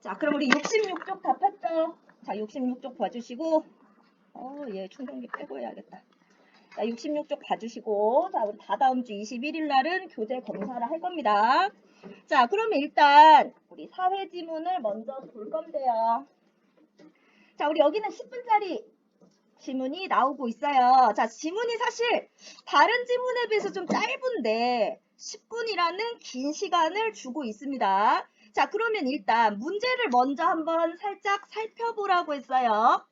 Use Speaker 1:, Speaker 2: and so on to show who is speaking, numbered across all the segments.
Speaker 1: 자, 그럼 우리 66쪽 답했죠? 자, 66쪽 봐주시고, 얘 충전기 빼고 해야겠다. 자, 66쪽 봐주시고, 자, 우리 다다음 주 21일 날은 교재 검사를 할 겁니다. 자, 그러면 일단 우리 사회 지문을 먼저 볼 건데요. 자, 우리 여기는 10분짜리 지문이 나오고 있어요. 자, 지문이 사실 다른 지문에 비해서 좀 짧은데 10분이라는 긴 시간을 주고 있습니다. 자, 그러면 일단 문제를 먼저 한번 살짝 살펴보라고 했어요.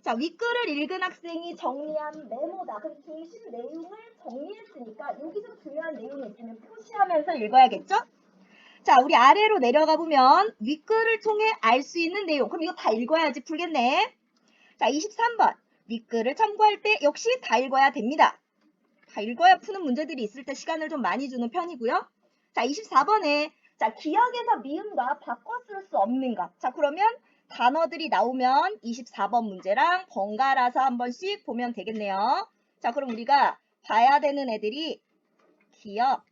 Speaker 1: 자, 윗글을 읽은 학생이 정리한 메모다. 그럼 중심 내용을 정리했으니까 여기서 중요한 내용이 있으면 표시하면서 읽어야겠죠? 자, 우리 아래로 내려가 보면 윗글을 통해 알 수 있는 내용. 그럼 이거 다 읽어야지 풀겠네. 자, 23번. 윗글을 참고할 때 역시 다 읽어야 됩니다. 다 읽어야 푸는 문제들이 있을 때 시간을 좀 많이 주는 편이고요. 자, 24번에 자, 기억에서 미음과 바꿔 쓸 수 없는가. 자, 그러면 단어들이 나오면 24번 문제랑 번갈아서 한 번씩 보면 되겠네요. 자, 그럼 우리가 봐야 되는 애들이 기억,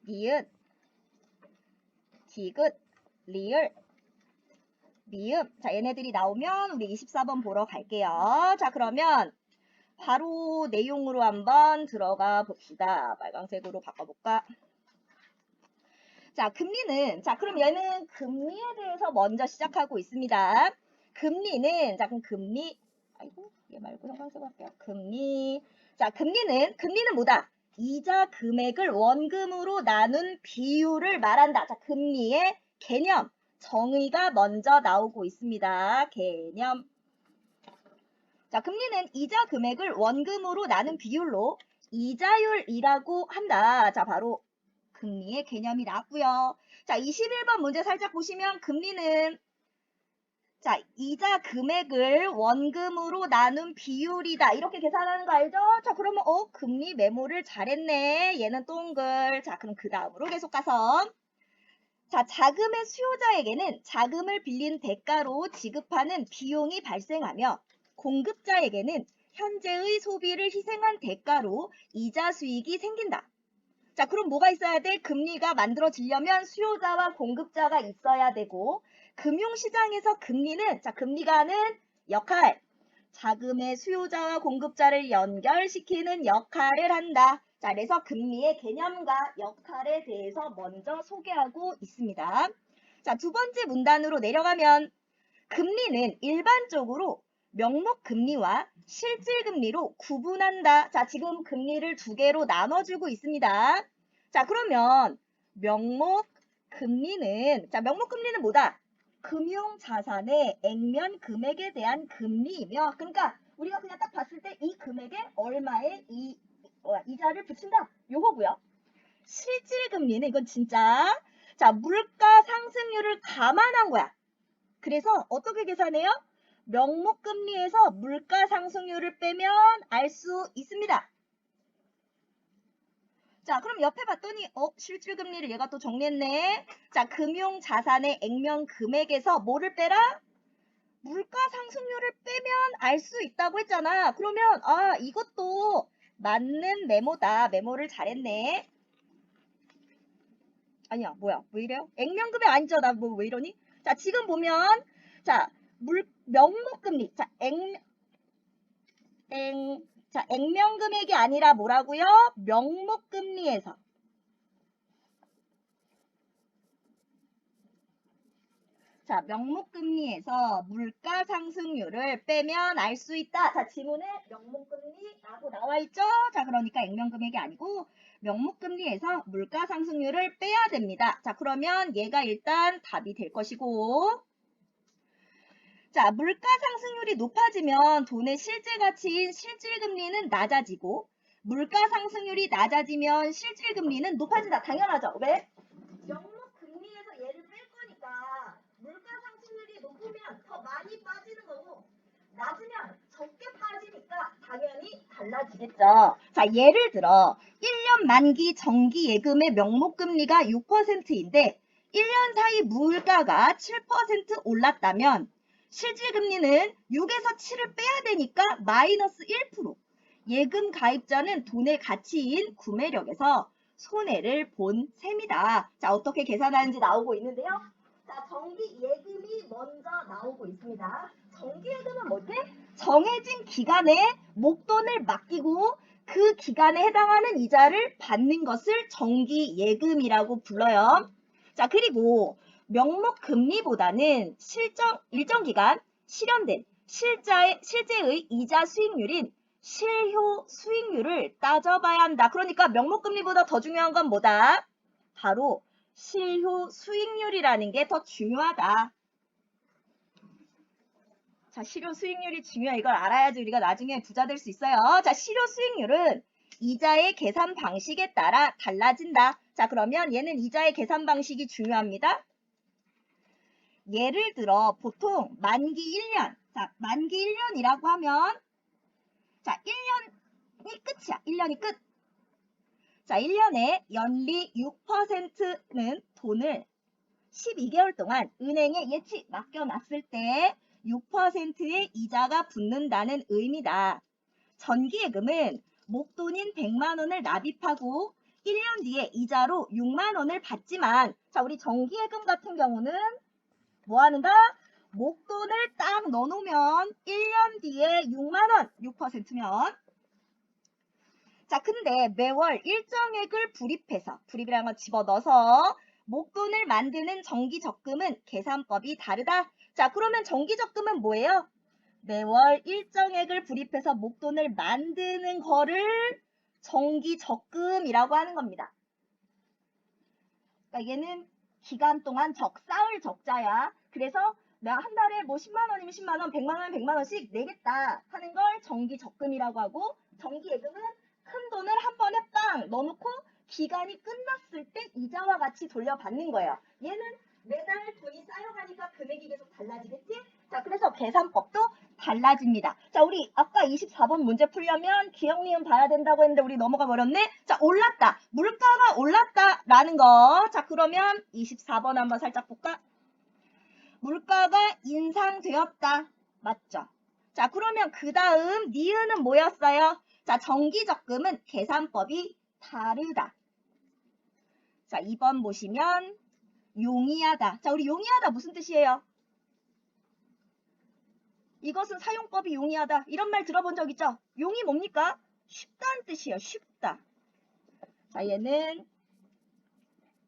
Speaker 1: 니은, 디귿, 리을, 미음. 자, 얘네들이 나오면 우리 24번 보러 갈게요. 자, 그러면 바로 내용으로 한번 들어가 봅시다. 빨강색으로 바꿔볼까? 자, 금리는, 자, 그럼 얘는 금리에 대해서 먼저 시작하고 있습니다. 금리는, 자, 그럼 금리, 아이고, 얘 말고 형광색으로 할게요. 금리. 자, 금리는 뭐다? 이자 금액을 원금으로 나눈 비율을 말한다. 자, 금리의 개념, 정의가 먼저 나오고 있습니다. 개념. 자, 금리는 이자 금액을 원금으로 나눈 비율로 이자율이라고 한다. 자, 바로 금리의 개념이 나왔고요. 자, 21번 문제 살짝 보시면 금리는 자, 이자 금액을 원금으로 나눈 비율이다. 이렇게 계산하는 거 알죠? 자, 그러면 금리 메모를 잘했네. 얘는 동글. 자, 그럼 그 다음으로 계속 가서 자, 자금의 수요자에게는 자금을 빌린 대가로 지급하는 비용이 발생하며 공급자에게는 현재의 소비를 희생한 대가로 이자 수익이 생긴다. 자, 그럼 뭐가 있어야 돼? 금리가 만들어지려면 수요자와 공급자가 있어야 되고 금융시장에서 금리는 자, 금리가 하는 역할, 자금의 수요자와 공급자를 연결시키는 역할을 한다. 자, 그래서 금리의 개념과 역할에 대해서 먼저 소개하고 있습니다. 자, 두 번째 문단으로 내려가면 금리는 일반적으로 명목금리와 실질금리로 구분한다. 자, 지금 금리를 두 개로 나눠주고 있습니다. 자, 그러면 명목금리는 뭐다? 금융자산의 액면 금액에 대한 금리이며, 그러니까 우리가 그냥 딱 봤을 때 이 금액에 얼마의 이자를 붙인다. 요거고요. 실질금리는 이건 진짜 자, 물가 상승률을 감안한 거야. 그래서 어떻게 계산해요? 명목금리에서 물가 상승률을 빼면 알 수 있습니다. 자, 그럼 옆에 봤더니 실질금리를 얘가 또 정리했네. 자, 금융자산의 액면 금액에서 뭐를 빼라? 물가 상승률을 빼면 알 수 있다고 했잖아. 그러면 이것도 맞는 메모다. 메모를 잘했네. 아니야, 뭐야, 왜 이래요? 액면금액 아니죠? 나 뭐 왜 이러니? 자, 지금 보면 자, 명목금리. 자, 액면금액이 아니라 뭐라고요? 명목금리에서. 자, 명목금리에서 물가 상승률을 빼면 알 수 있다. 자, 지문에 명목금리라고 나와 있죠? 자, 그러니까 액면금액이 아니고 명목금리에서 물가 상승률을 빼야 됩니다. 자, 그러면 얘가 일단 답이 될 것이고 자, 물가 상승률이 높아지면 돈의 실제 가치인 실질금리는 낮아지고 물가 상승률이 낮아지면 실질금리는 높아진다. 당연하죠. 왜? 명목금리에서 얘를 뺄 거니까 물가 상승률이 높으면 더 많이 빠지는 거고 낮으면 적게 빠지니까 당연히 달라지겠죠. 자, 예를 들어 1년 만기 정기 예금의 명목금리가 6%인데 1년 사이 물가가 7% 올랐다면 실질금리는 6에서 7을 빼야 되니까 마이너스 1%. 예금 가입자는 돈의 가치인 구매력에서 손해를 본 셈이다. 자, 어떻게 계산하는지 나오고 있는데요. 자, 정기예금이 먼저 나오고 있습니다. 정기예금은 뭐지? 정해진 기간에 목돈을 맡기고 그 기간에 해당하는 이자를 받는 것을 정기예금이라고 불러요. 자, 그리고 명목 금리보다는 일정 기간 실현된 실제의 이자 수익률인 실효 수익률을 따져봐야 한다. 그러니까 명목 금리보다 더 중요한 건 뭐다? 바로 실효 수익률이라는 게 더 중요하다. 자, 실효 수익률이 중요해. 이걸 알아야지 우리가 나중에 부자 될 수 있어요. 자, 실효 수익률은 이자의 계산 방식에 따라 달라진다. 자, 그러면 얘는 이자의 계산 방식이 중요합니다. 예를 들어 보통 만기 1년. 자, 만기 1년이라고 하면 자, 1년이 끝이야. 1년이 끝. 자, 1년에 연리 6%는 돈을 12개월 동안 은행에 예치 맡겨놨을 때 6%의 이자가 붙는다는 의미다. 정기예금은 목돈인 100만 원을 납입하고 1년 뒤에 이자로 6만 원을 받지만 자, 우리 정기예금 같은 경우는 뭐 하는가? 목돈을 딱 넣어놓으면 1년 뒤에 6만 원, 6%면 자, 근데 매월 일정액을 불입이라는 걸 집어넣어서 목돈을 만드는 정기적금은 계산법이 다르다. 자, 그러면 정기적금은 뭐예요? 매월 일정액을 불입해서 목돈을 만드는 거를 정기적금이라고 하는 겁니다. 그러니까 얘는 기간 동안 쌓을 적자야. 그래서 내가 한 달에 뭐 10만 원이면 10만 원, 100만 원이면 100만 원씩 내겠다 하는 걸 정기적금이라고 하고 정기예금은 큰 돈을 한 번에 빵 넣어놓고 기간이 끝났을 때 이자와 같이 돌려받는 거예요. 얘는 매달 돈이 쌓여가니까 금액이 계속 달라지겠지? 자, 그래서 계산법도 달라집니다. 자, 우리 아까 24번 문제 풀려면 기억, 니은 봐야 된다고 했는데 우리 넘어가 버렸네? 자, 올랐다. 물가가 올랐다라는 거. 자, 그러면 24번 한번 살짝 볼까? 물가가 인상되었다. 맞죠? 자, 그러면 그 다음 니은은 뭐였어요? 자, 정기적금은 계산법이 다르다. 자, 2번 보시면 용이하다. 자, 우리 용이하다 무슨 뜻이에요? 이것은 사용법이 용이하다. 이런 말 들어본 적 있죠? 용이 뭡니까? 쉽다는 뜻이에요. 쉽다. 자, 얘는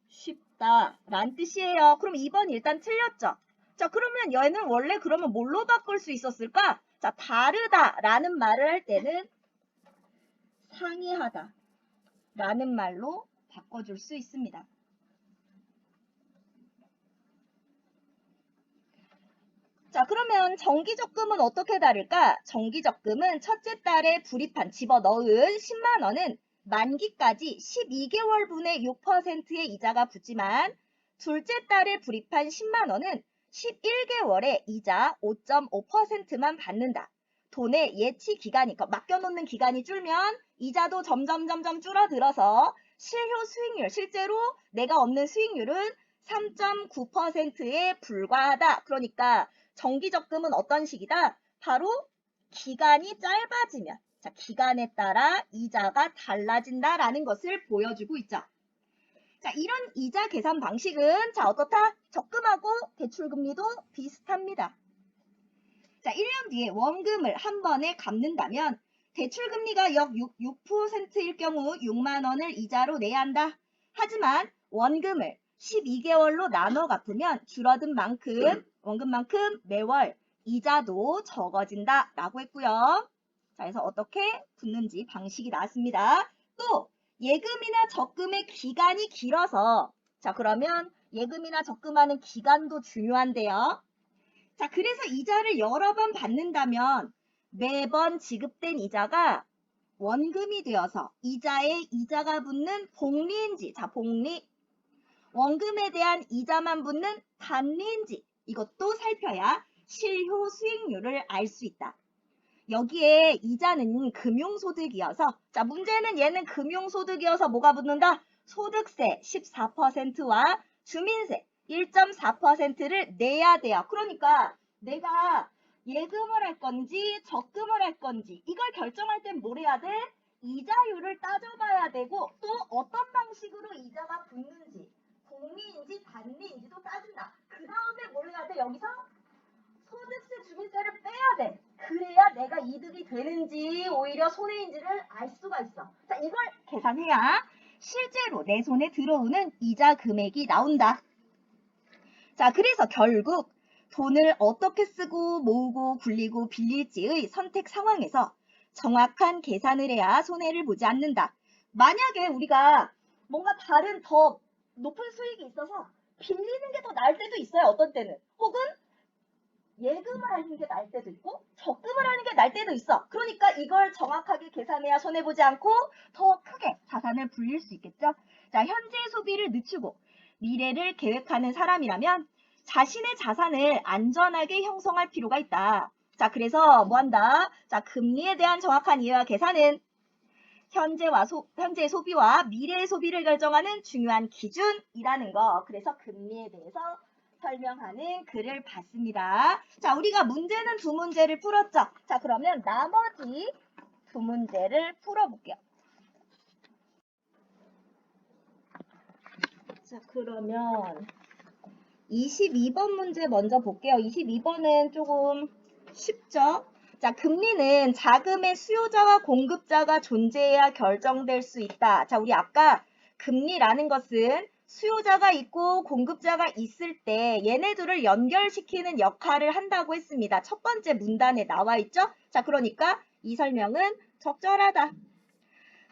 Speaker 1: 쉽다란 뜻이에요. 그럼 2번 일단 틀렸죠? 자, 그러면 얘는 원래 그러면 뭘로 바꿀 수 있었을까? 자, 다르다라는 말을 할 때는 상이하다 라는 말로 바꿔줄 수 있습니다. 자, 그러면 정기적금은 어떻게 다를까? 정기적금은 첫째 달에 불입한 집어넣은 10만 원은 만기까지 12개월분의 6%의 이자가 붙지만 둘째 달에 불입한 10만 원은 11개월에 이자 5.5%만 받는다. 돈의 예치 기간이, 맡겨놓는 기간이 줄면 이자도 점점 줄어들어서 실효 수익률, 실제로 내가 얻는 수익률은 3.9%에 불과하다. 그러니까 정기적금은 어떤 식이다? 바로 기간이 짧아지면 자, 기간에 따라 이자가 달라진다라는 것을 보여주고 있죠. 자, 이런 이자 계산 방식은 자, 어떻다? 적금하고 대출금리도 비슷합니다. 자, 1년 뒤에 원금을 한 번에 갚는다면 대출금리가 약 6%일 경우 6만 원을 이자로 내야 한다. 하지만 원금을 12개월로 나눠 갚으면 줄어든 만큼 원금만큼 매월 이자도 적어진다 라고 했고요. 자, 그래서 어떻게 붙는지 방식이 나왔습니다. 또 예금이나 적금의 기간이 길어서 자, 그러면 예금이나 적금하는 기간도 중요한데요. 자, 그래서 이자를 여러 번 받는다면 매번 지급된 이자가 원금이 되어서 이자에 이자가 붙는 복리인지, 자, 복리, 원금에 대한 이자만 붙는 단리인지 이것도 살펴야 실효 수익률을 알 수 있다. 여기에 이자는 금융소득이어서 자, 문제는 얘는 금융소득이어서 뭐가 붙는다? 소득세 14%와 주민세 1.4%를 내야 돼요. 그러니까 내가 예금을 할 건지 적금을 할 건지 이걸 결정할 땐 뭘 해야 돼? 이자율을 따져봐야 되고 또 어떤 방식으로 이자가 붙는지 복리인지 단리인지도 따진다. 그 다음 여기서 소득세 주민세를 빼야 돼. 그래야 내가 이득이 되는지 오히려 손해인지를 알 수가 있어. 자, 이걸 계산해야 실제로 내 손에 들어오는 이자 금액이 나온다. 자, 그래서 결국 돈을 어떻게 쓰고 모으고 굴리고 빌릴지의 선택 상황에서 정확한 계산을 해야 손해를 보지 않는다. 만약에 우리가 뭔가 다른 더 높은 수익이 있어서 빌리는 게 더 나을 때도 있어요. 어떤 때는. 혹은 예금을 하는 게 나을 때도 있고 적금을 하는 게 나을 때도 있어. 그러니까 이걸 정확하게 계산해야 손해보지 않고 더 크게 자산을 불릴 수 있겠죠. 자, 현재의 소비를 늦추고 미래를 계획하는 사람이라면 자신의 자산을 안전하게 형성할 필요가 있다. 자, 그래서 뭐 한다? 자, 금리에 대한 정확한 이해와 계산은 현재의 소비와 미래의 소비를 결정하는 중요한 기준이라는 거. 그래서 금리에 대해서 설명하는 글을 봤습니다. 자, 우리가 문제는 두 문제를 풀었죠. 자, 그러면 나머지 두 문제를 풀어볼게요. 자, 그러면 22번 문제 먼저 볼게요. 22번은 조금 쉽죠? 자, 금리는 자금의 수요자와 공급자가 존재해야 결정될 수 있다. 자, 우리 아까 금리라는 것은 수요자가 있고 공급자가 있을 때 얘네들을 연결시키는 역할을 한다고 했습니다. 첫 번째 문단에 나와 있죠? 자, 그러니까 이 설명은 적절하다.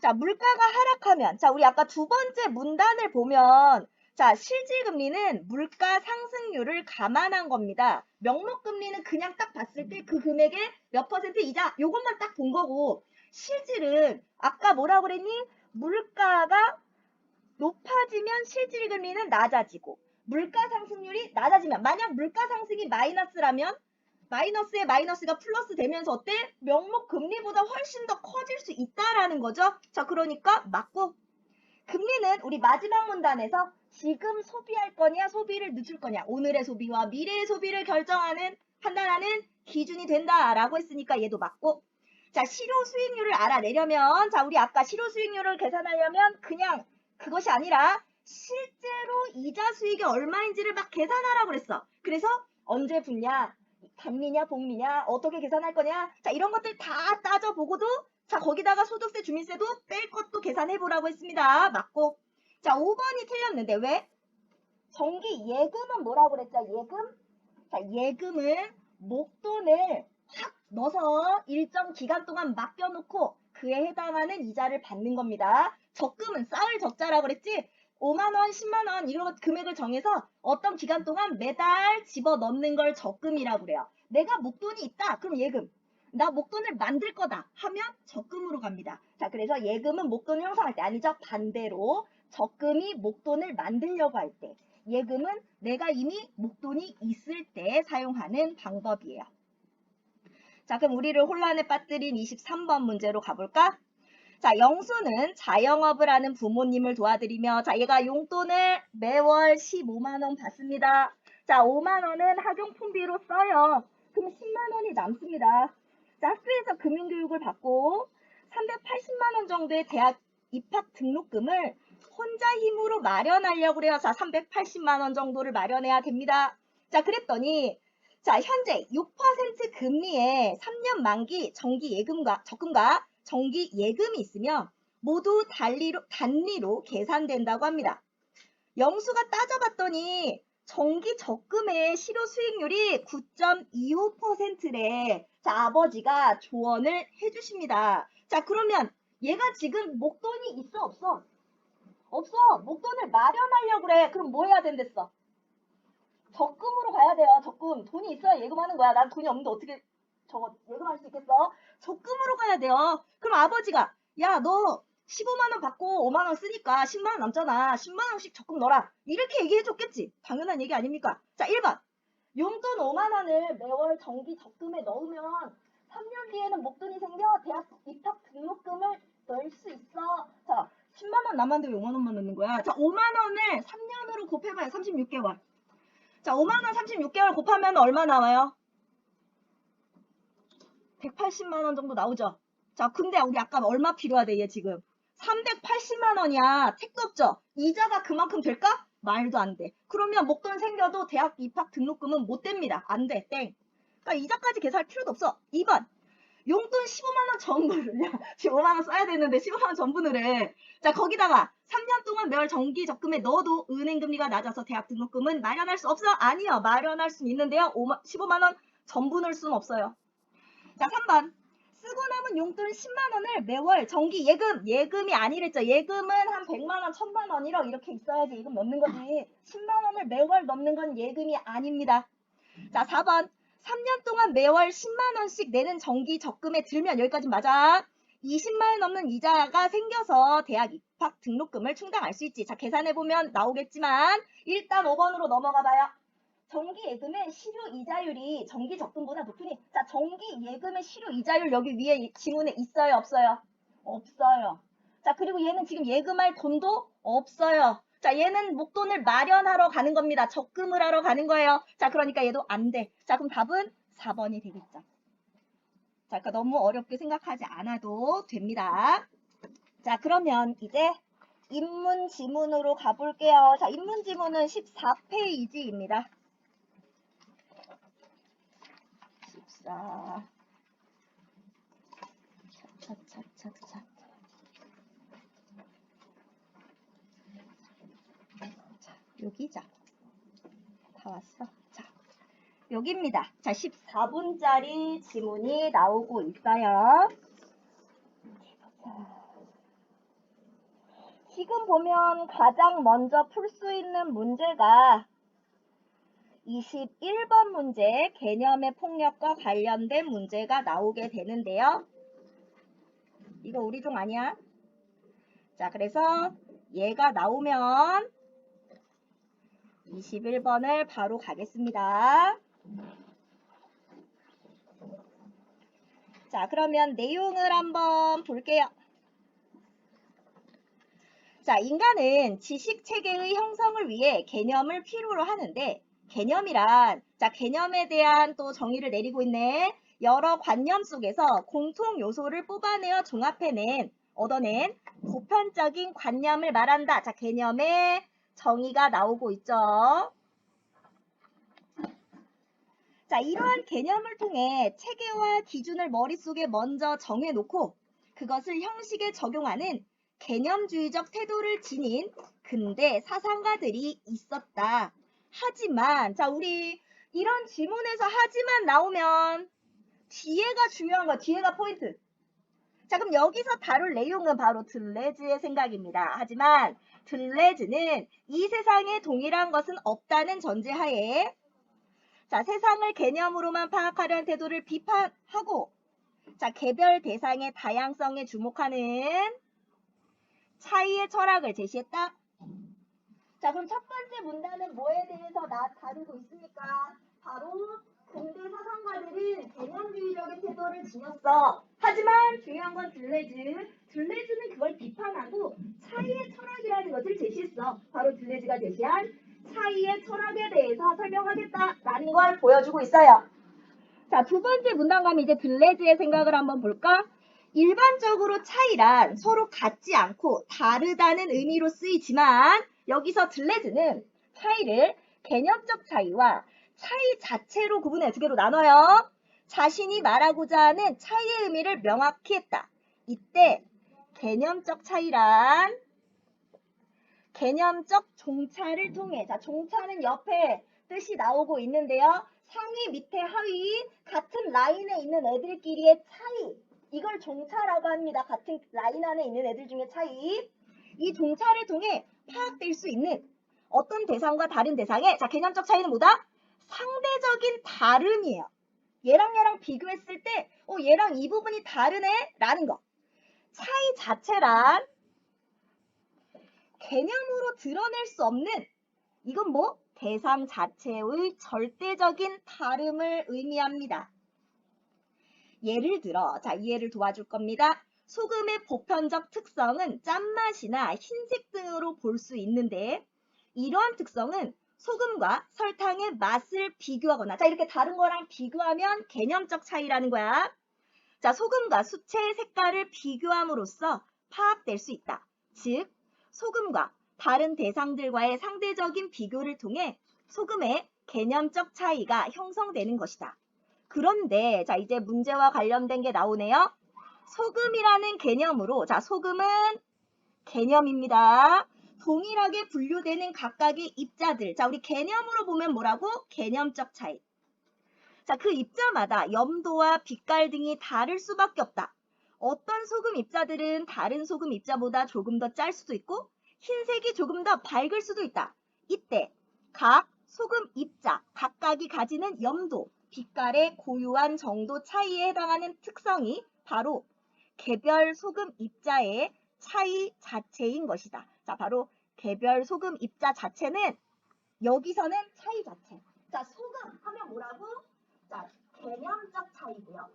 Speaker 1: 자, 물가가 하락하면, 자, 우리 아까 두 번째 문단을 보면, 자, 실질금리는 물가 상승률을 감안한 겁니다. 명목금리는 그냥 딱 봤을 때 그 금액의 몇 퍼센트 이자, 요것만 딱 본 거고, 실질은 아까 뭐라고 그랬니? 물가가 높아지면 실질금리는 낮아지고, 물가 상승률이 낮아지면, 만약 물가 상승이 마이너스라면, 마이너스에 마이너스가 플러스 되면서 어때? 명목 금리보다 훨씬 더 커질 수 있다라는 거죠. 자, 그러니까 맞고 금리는 우리 마지막 문단에서 지금 소비할 거냐 소비를 늦출 거냐 오늘의 소비와 미래의 소비를 판단하는 기준이 된다라고 했으니까 얘도 맞고 자, 실효 수익률을 알아내려면 자, 우리 아까 실효 수익률을 계산하려면 그냥 그것이 아니라 실제로 이자 수익이 얼마인지를 막 계산하라고 그랬어. 그래서 언제 붙냐? 단리냐 복리냐 어떻게 계산할 거냐 자 이런 것들 다 따져보고도 자 거기다가 소득세 주민세도 뺄 것도 계산해보라고 했습니다. 맞고 자 5번이 틀렸는데 왜? 정기 예금은 뭐라고 그랬죠? 예금? 자 예금은 목돈을 확 넣어서 일정 기간 동안 맡겨놓고 그에 해당하는 이자를 받는 겁니다. 적금은 쌓을 적자라고 그랬지? 5만원, 10만원 이런 금액을 정해서 어떤 기간 동안 매달 집어넣는 걸 적금이라고 그래요. 내가 목돈이 있다. 그럼 예금. 나 목돈을 만들 거다 하면 적금으로 갑니다. 자, 그래서 예금은 목돈을 형성할 때 아니죠. 반대로 적금이 목돈을 만들려고 할 때 예금은 내가 이미 목돈이 있을 때 사용하는 방법이에요. 자, 그럼 우리를 혼란에 빠뜨린 23번 문제로 가볼까? 자, 영수는 자영업을 하는 부모님을 도와드리며 자, 얘가 용돈을 매월 15만 원 받습니다. 자, 5만 원은 학용품비로 써요. 그럼 10만 원이 남습니다. 자, 학교에서 금융교육을 받고 380만 원 정도의 대학 입학 등록금을 혼자 힘으로 마련하려고 그래요. 자, 380만 원 정도를 마련해야 됩니다. 자, 그랬더니 자, 현재 6% 금리에 3년 만기 정기 예금과 적금과 정기 예금이 있으면 모두 단리로 계산된다고 합니다. 영수가 따져봤더니 정기 적금의 실효 수익률이 9.25%래. 자, 아버지가 조언을 해주십니다. 자, 그러면 얘가 지금 목돈이 있어 없어? 없어. 목돈을 마련하려고 그래. 그럼 뭐 해야 된댔어? 적금으로 가야 돼요. 적금. 돈이 있어야 예금하는 거야. 난 돈이 없는데 어떻게 저거 예금할 수 있겠어? 적금으로 가야 돼요. 그럼 아버지가 야, 너 15만 원 받고 5만 원 쓰니까 10만 원 남잖아. 10만 원씩 적금 넣어라. 이렇게 얘기해 줬겠지. 당연한 얘기 아닙니까? 자, 1번. 용돈 5만 원을 매월 정기 적금에 넣으면 3년 뒤에는 목돈이 생겨 대학 입학 등록금을 넣을 수 있어. 자, 10만 원 남았는데 왜 5만 원만 넣는 거야? 자, 5만 원을 3년으로 곱해봐요. 36개월. 자, 5만 원 36개월 곱하면 얼마 나와요? 180만 원 정도 나오죠. 자, 근데 우리 아까 얼마 필요하대 얘 지금? 380만 원이야. 택도 없죠. 이자가 그만큼 될까? 말도 안 돼. 그러면 목돈 생겨도 대학 입학 등록금은 못 됩니다. 안 돼. 땡. 그러니까 이자까지 계산할 필요도 없어. 2번. 용돈 15만원 전부를, 야, 15만원 써야 되는데 15만원 전부를 해. 자, 거기다가 3년 동안 매월 정기 적금에 넣어도 은행금리가 낮아서 대학 등록금은 마련할 수 없어? 아니요. 마련할 수는 있는데요. 15만원 전부 넣을 수는 없어요. 자, 3번. 쓰고 남은 용돈 10만원을 매월 정기 예금이 아니랬죠. 예금은 한 100만원, 1000만원, 1억 이렇게 있어야지 예금 넣는 거지. 10만원을 매월 넣는 건 예금이 아닙니다. 자, 4번. 3년 동안 매월 10만원씩 내는 정기 적금에 들면 여기까지 맞아. 20만원 넘는 이자가 생겨서 대학 입학 등록금을 충당할 수 있지. 자, 계산해보면 나오겠지만 일단 5번으로 넘어가 봐요. 정기 예금의 실효 이자율이 정기 적금보다 높으니, 자, 정기 예금의 실효 이자율 여기 위에 지문에 있어요, 없어요? 없어요. 자, 그리고 얘는 지금 예금할 돈도 없어요. 자, 얘는 목돈을 마련하러 가는 겁니다. 적금을 하러 가는 거예요. 자, 그러니까 얘도 안 돼. 자, 그럼 답은 4번이 되겠죠. 자, 그러니까 너무 어렵게 생각하지 않아도 됩니다. 자, 그러면 이제 인문 지문으로 가볼게요. 자, 인문 지문은 14페이지입니다. 14. 차차차차차. 자, 여기죠. 다 왔어. 자, 여기입니다. 자, 14분짜리 지문이 나오고 있어요. 지금 보면 가장 먼저 풀 수 있는 문제가 21번 문제, 개념의 폭력과 관련된 문제가 나오게 되는데요. 이거 우리 종 아니야? 자, 그래서 얘가 나오면 21번을 바로 가겠습니다. 자, 그러면 내용을 한번 볼게요. 자, 인간은 지식체계의 형성을 위해 개념을 필요로 하는데, 개념이란, 자, 개념에 대한 또 정의를 내리고 있네. 여러 관념 속에서 공통 요소를 뽑아내어 얻어낸 보편적인 관념을 말한다. 자, 개념의 정의가 나오고 있죠. 자, 이러한 개념을 통해 체계와 기준을 머릿속에 먼저 정해놓고 그것을 형식에 적용하는 개념주의적 태도를 지닌 근대 사상가들이 있었다. 하지만, 자, 우리 이런 지문에서 하지만 나오면 뒤에가 중요한 거야. 뒤에가 포인트. 자, 그럼 여기서 다룰 내용은 바로 들레즈의 생각입니다. 하지만 들레즈는 이 세상에 동일한 것은 없다는 전제하에, 자, 세상을 개념으로만 파악하려는 태도를 비판하고, 자, 개별 대상의 다양성에 주목하는 차이의 철학을 제시했다. 자, 그럼 첫 번째 문단은 뭐에 대해서 다루고 있습니까? 바로 근대 사상가들은 개념주의적인 태도를 지녔어. 하지만 중요한 건 들레즈는 그걸 비판하고 차이의 철학이라는 것을 제시했어. 바로 들레즈가 제시한 차이의 철학에 대해서 설명하겠다라는 걸 보여주고 있어요. 자, 두 번째 문단 가면 이제 들레즈의 생각을 한번 볼까? 일반적으로 차이란 서로 같지 않고 다르다는 의미로 쓰이지만 여기서 들레즈는 차이를 개념적 차이와 차이 자체로 구분해 두 개로 나눠요. 자신이 말하고자 하는 차이의 의미를 명확히 했다. 이때 개념적 차이란 개념적 종차를 통해, 자, 종차는 옆에 뜻이 나오고 있는데요. 상위, 밑에, 하위 같은 라인에 있는 애들끼리의 차이, 이걸 종차라고 합니다. 같은 라인 안에 있는 애들 중에 차이. 이 종차를 통해 파악될 수 있는 어떤 대상과 다른 대상의, 자, 개념적 차이는 뭐다? 상대적인 다름이에요. 얘랑 비교했을 때 얘랑 이 부분이 다르네? 라는 거. 차이 자체란 개념으로 드러낼 수 없는, 이건 뭐? 대상 자체의 절대적인 다름을 의미합니다. 예를 들어, 자, 이해를 도와줄 겁니다. 소금의 보편적 특성은 짠맛이나 흰색 등으로 볼 수 있는데 이러한 특성은 소금과 설탕의 맛을 비교하거나, 자, 이렇게 다른 거랑 비교하면 개념적 차이라는 거야. 자, 소금과 수채의 색깔을 비교함으로써 파악될 수 있다. 즉, 소금과 다른 대상들과의 상대적인 비교를 통해 소금의 개념적 차이가 형성되는 것이다. 그런데 자 이제 문제와 관련된 게 나오네요. 소금이라는 개념으로 자 소금은 개념입니다. 동일하게 분류되는 각각의 입자들. 자 우리 개념으로 보면 뭐라고? 개념적 차이. 자 그 입자마다 염도와 빛깔 등이 다를 수밖에 없다. 어떤 소금 입자들은 다른 소금 입자보다 조금 더 짤 수도 있고 흰색이 조금 더 밝을 수도 있다. 이때 각 소금 입자 각각이 가지는 염도, 빛깔의 고유한 정도 차이에 해당하는 특성이 바로 개별 소금 입자의 차이 자체인 것이다. 자, 바로 개별 소금 입자 자체는 여기서는 차이 자체. 자, 소금 하면 뭐라고? 자, 개념적 차이고요.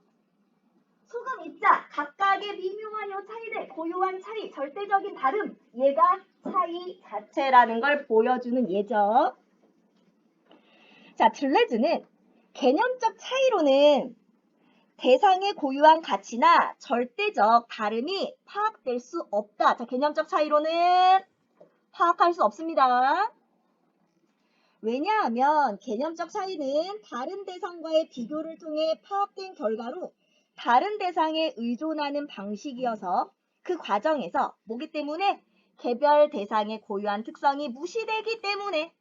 Speaker 1: 소금 입자 각각의 미묘한 요 차이들, 고유한 차이, 절대적인 다름, 얘가 차이 자체라는 걸 보여주는 예죠. 자, 들레즈는 개념적 차이로는 대상의 고유한 가치나 절대적 다름이 파악될 수 없다. 자, 개념적 차이로는 파악할 수 없습니다. 왜냐하면 개념적 차이는 다른 대상과의 비교를 통해 파악된 결과로 다른 대상에 의존하는 방식이어서 그 과정에서 뭐기 때문에 개별 대상의 고유한 특성이 무시되기 때문에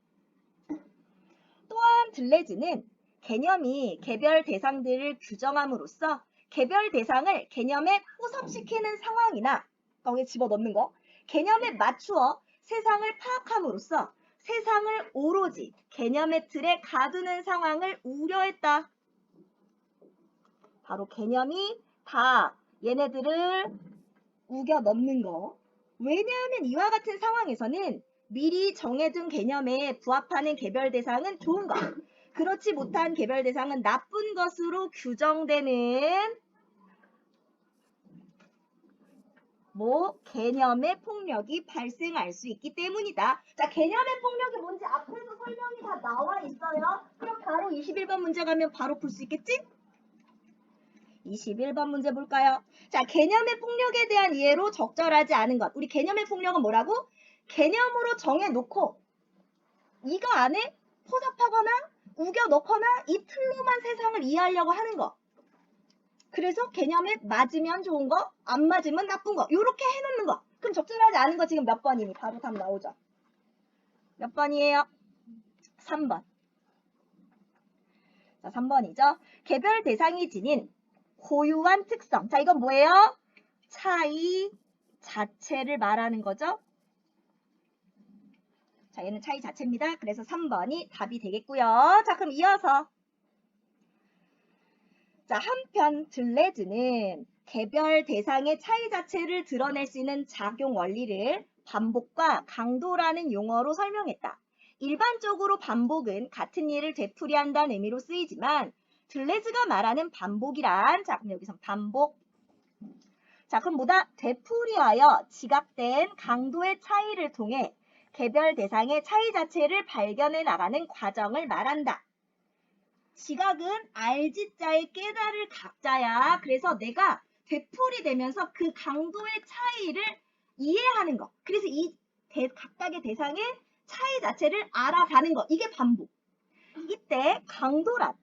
Speaker 1: 또한 들레즈는 개념이 개별 대상들을 규정함으로써 개별 대상을 개념에 포섭시키는 상황이나 거기에 집어넣는 거 개념에 맞추어 세상을 파악함으로써 세상을 오로지 개념의 틀에 가두는 상황을 우려했다. 바로 개념이 다 얘네들을 우겨 넣는 거. 왜냐하면 이와 같은 상황에서는 미리 정해둔 개념에 부합하는 개별 대상은 좋은 것, 그렇지 못한 개별 대상은 나쁜 것으로 규정되는 개념의 폭력이 발생할 수 있기 때문이다. 자, 개념의 폭력이 뭔지 앞에서 설명이 다 나와 있어요. 그럼 바로 21번 문제 가면 바로 풀 수 있겠지? 21번 문제 볼까요? 자, 개념의 폭력에 대한 이해로 적절하지 않은 것. 우리 개념의 폭력은 뭐라고? 개념으로 정해놓고 이거 안에 포섭하거나 우겨 넣거나 이 틀로만 세상을 이해하려고 하는 거. 그래서 개념에 맞으면 좋은 거, 안 맞으면 나쁜 거. 이렇게 해놓는 거. 그럼 적절하지 않은 거 지금 몇 번이니? 바로 답 나오죠. 몇 번이에요? 3번. 자, 3번이죠. 개별 대상이 지닌 고유한 특성. 자, 이건 뭐예요? 차이 자체를 말하는 거죠. 자, 얘는 차이 자체입니다. 그래서 3번이 답이 되겠고요. 자, 그럼 이어서 자, 한편 들레즈는 개별 대상의 차이 자체를 드러낼 수 있는 작용 원리를 반복과 강도라는 용어로 설명했다. 일반적으로 반복은 같은 일을 되풀이한다는 의미로 쓰이지만 들레즈가 말하는 반복이란 자, 그럼 여기서 반복. 자, 그럼 뭐다? 되풀이하여 지각된 강도의 차이를 통해 개별 대상의 차이 자체를 발견해 나가는 과정을 말한다. 지각은 알지자의 깨달을 각자야. 그래서 내가 되풀이되면서 그 강도의 차이를 이해하는 거. 그래서 이 각각의 대상의 차이 자체를 알아가는 거. 이게 반복. 이때 강도란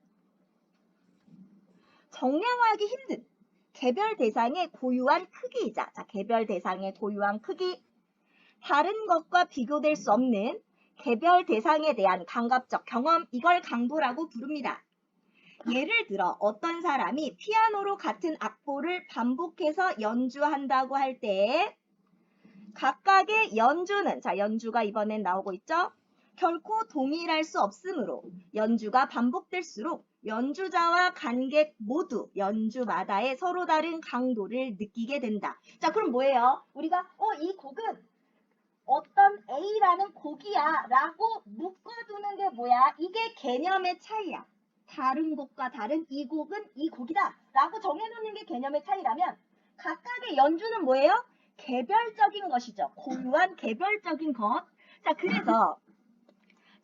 Speaker 1: 정량화하기 힘든 개별 대상의 고유한 크기이자 자, 개별 대상의 고유한 크기 다른 것과 비교될 수 없는 개별 대상에 대한 감각적 경험 이걸 강도라고 부릅니다. 예를 들어 어떤 사람이 피아노로 같은 악보를 반복해서 연주한다고 할 때 각각의 연주는 자 연주가 이번엔 나오고 있죠. 결코 동일할 수 없으므로 연주가 반복될수록 연주자와 관객 모두 연주마다의 서로 다른 강도를 느끼게 된다. 자 그럼 뭐예요? 우리가 이 곡은 어떤 A라는 곡이야 라고 묶어두는 게 뭐야? 이게 개념의 차이야. 다른 곡과 다른 이 곡은 이 곡이다 라고 정해놓는 게 개념의 차이라면 각각의 연주는 뭐예요? 개별적인 것이죠. 고유한 개별적인 것. 자 그래서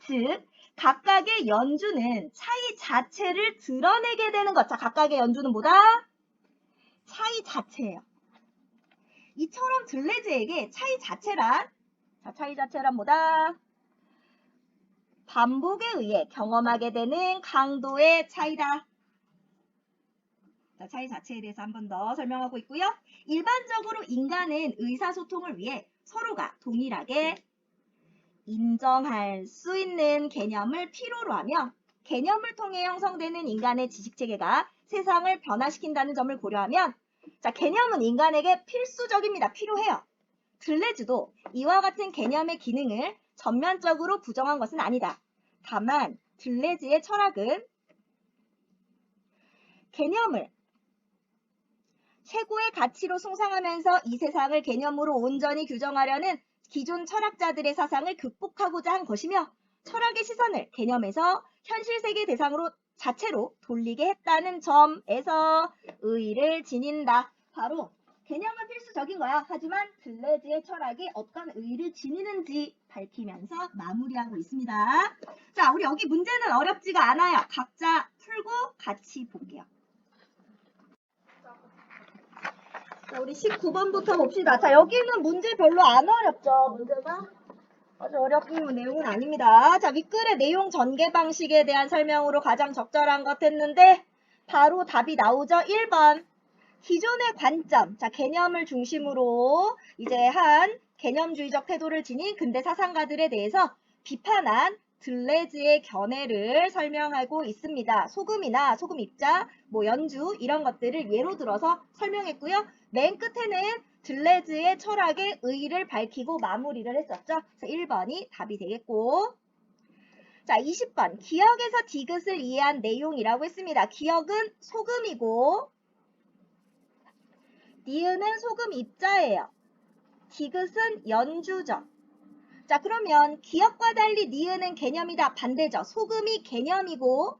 Speaker 1: 즉 각각의 연주는 차이 자체를 드러내게 되는 것. 자 각각의 연주는 뭐다? 차이 자체예요. 이처럼 들레즈에게 차이 자체란 자, 차이 자체란 뭐다? 반복에 의해 경험하게 되는 강도의 차이다. 자, 차이 자체에 대해서 한 번 더 설명하고 있고요. 일반적으로 인간은 의사소통을 위해 서로가 동일하게 인정할 수 있는 개념을 필요로 하며 개념을 통해 형성되는 인간의 지식체계가 세상을 변화시킨다는 점을 고려하면 자, 개념은 인간에게 필수적입니다. 필요해요. 들레즈도 이와 같은 개념의 기능을 전면적으로 부정한 것은 아니다. 다만 들레즈의 철학은 개념을 최고의 가치로 숭상하면서 이 세상을 개념으로 온전히 규정하려는 기존 철학자들의 사상을 극복하고자 한 것이며 철학의 시선을 개념에서 현실 세계 대상으로 자체로 돌리게 했다는 점에서 의의를 지닌다. 바로 개념은 필수적인 거야. 하지만 들레즈의 철학이 어떤 의의를 지니는지 밝히면서 마무리하고 있습니다. 자, 우리 여기 문제는 어렵지가 않아요. 각자 풀고 같이 볼게요. 자, 우리 19번부터 봅시다. 자, 여기는 문제 별로 안 어렵죠. 문제가 아주 어려운 내용은 아닙니다. 자, 윗글의 내용 전개 방식에 대한 설명으로 가장 적절한 것 했는데 바로 답이 나오죠. 1번. 기존의 관점, 자, 개념을 중심으로 이제 한 개념주의적 태도를 지닌 근대 사상가들에 대해서 비판한 들레즈의 견해를 설명하고 있습니다. 소금이나 소금 입자, 뭐 연주 이런 것들을 예로 들어서 설명했고요. 맨 끝에는 들레즈의 철학의 의의를 밝히고 마무리를 했었죠. 그래서 1번이 답이 되겠고 자, 20번 기억에서 디귿을 이해한 내용이라고 했습니다. 기억은 소금이고 니은은 소금 입자예요. 디귿은 연주죠. 자, 그러면 기억과 달리 니은은 개념이다. 반대죠. 소금이 개념이고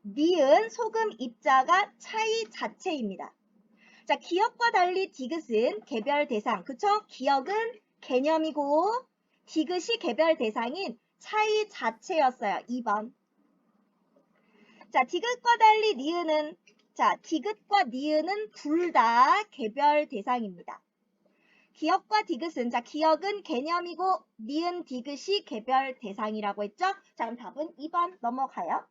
Speaker 1: 니은 소금 입자가 차이 자체입니다. 자, 기억과 달리 디귿은 개별 대상. 그쵸? 기억은 개념이고 디귿이 개별 대상인 차이 자체였어요. 2번. 자, 디귿과 달리 니은은 자, 디귿과 니은은 둘 다 개별 대상입니다. 기억과 디귿은 자, 기억은 개념이고 니은 디귿이 개별 대상이라고 했죠? 자, 그럼 답은 2번 넘어가요.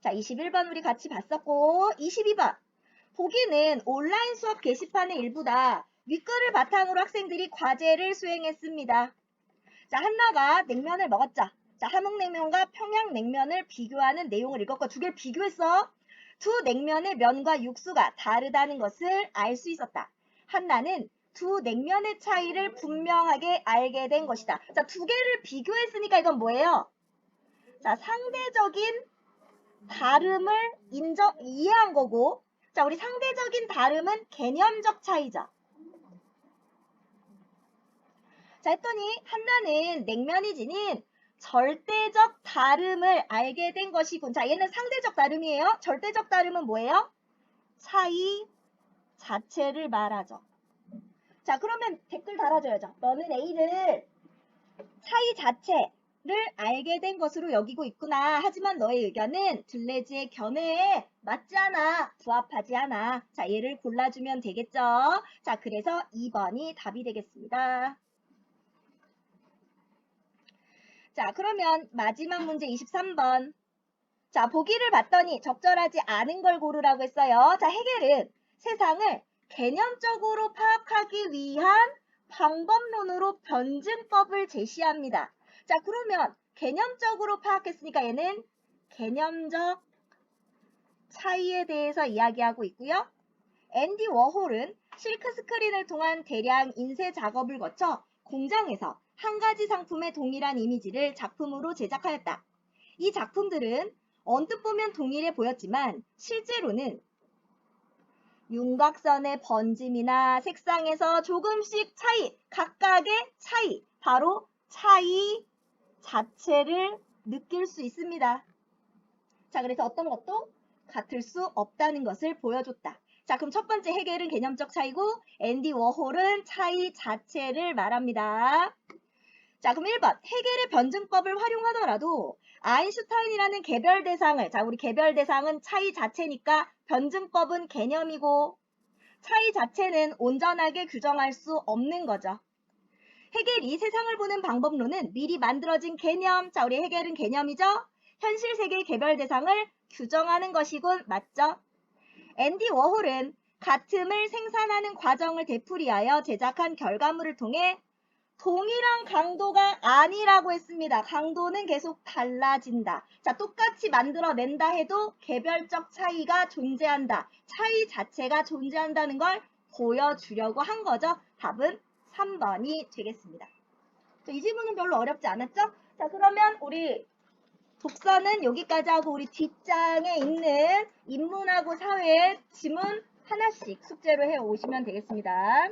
Speaker 1: 자, 21번 우리 같이 봤었고 22번. 보기는 온라인 수업 게시판의 일부다. 윗글을 바탕으로 학생들이 과제를 수행했습니다. 자, 한나가 냉면을 먹었죠. 자, 함흥냉면과 평양냉면을 비교하는 내용을 읽었고 두 개를 비교했어. 두 냉면의 면과 육수가 다르다는 것을 알 수 있었다. 한나는 두 냉면의 차이를 분명하게 알게 된 것이다. 자, 두 개를 비교했으니까 이건 뭐예요? 자, 상대적인 다름을 이해한 거고 자, 우리 상대적인 다름은 개념적 차이죠. 자, 했더니 한나는 냉면이 지닌 절대적 다름을 알게 된 것이군. 자, 얘는 상대적 다름이에요. 절대적 다름은 뭐예요? 차이 자체를 말하죠. 자, 그러면 댓글 달아줘야죠. 너는 A를 차이 자체를 알게 된 것으로 여기고 있구나. 하지만 너의 의견은 들레즈의 견해에 맞지 않아. 부합하지 않아. 자, 얘를 골라주면 되겠죠. 자, 그래서 2번이 답이 되겠습니다. 자, 그러면 마지막 문제 23번. 자, 보기를 봤더니 적절하지 않은 걸 고르라고 했어요. 자, 해겔은 세상을 개념적으로 파악하기 위한 방법론으로 변증법을 제시합니다. 자, 그러면 개념적으로 파악했으니까 얘는 개념적 차이에 대해서 이야기하고 있고요. 앤디 워홀은 실크 스크린을 통한 대량 인쇄 작업을 거쳐 공장에서 한 가지 상품의 동일한 이미지를 작품으로 제작하였다. 이 작품들은 언뜻 보면 동일해 보였지만 실제로는 윤곽선의 번짐이나 색상에서 조금씩 차이, 각각의 차이, 바로 차이 자체를 느낄 수 있습니다. 자, 그래서 어떤 것도 같을 수 없다는 것을 보여줬다. 자, 그럼 첫 번째 해겔은 개념적 차이고 앤디 워홀은 차이 자체를 말합니다. 자, 그럼 1번 해겔의 변증법을 활용하더라도 아인슈타인이라는 개별 대상을 자, 우리 개별 대상은 차이 자체니까 변증법은 개념이고 차이 자체는 온전하게 규정할 수 없는 거죠. 헤겔이 세상을 보는 방법론은 미리 만들어진 개념. 자, 우리 헤겔은 개념이죠? 현실 세계의 개별 대상을 규정하는 것이군. 맞죠? 앤디 워홀은 같음을 생산하는 과정을 되풀이하여 제작한 결과물을 통해 동일한 강도가 아니라고 했습니다. 강도는 계속 달라진다. 자, 똑같이 만들어낸다 해도 개별적 차이가 존재한다. 차이 자체가 존재한다는 걸 보여주려고 한 거죠. 답은 3번이 되겠습니다. 이 질문은 별로 어렵지 않았죠? 자, 그러면 우리 독서는 여기까지 하고 우리 뒷장에 있는 인문하고 사회 지문 하나씩 숙제로 해 오시면 되겠습니다.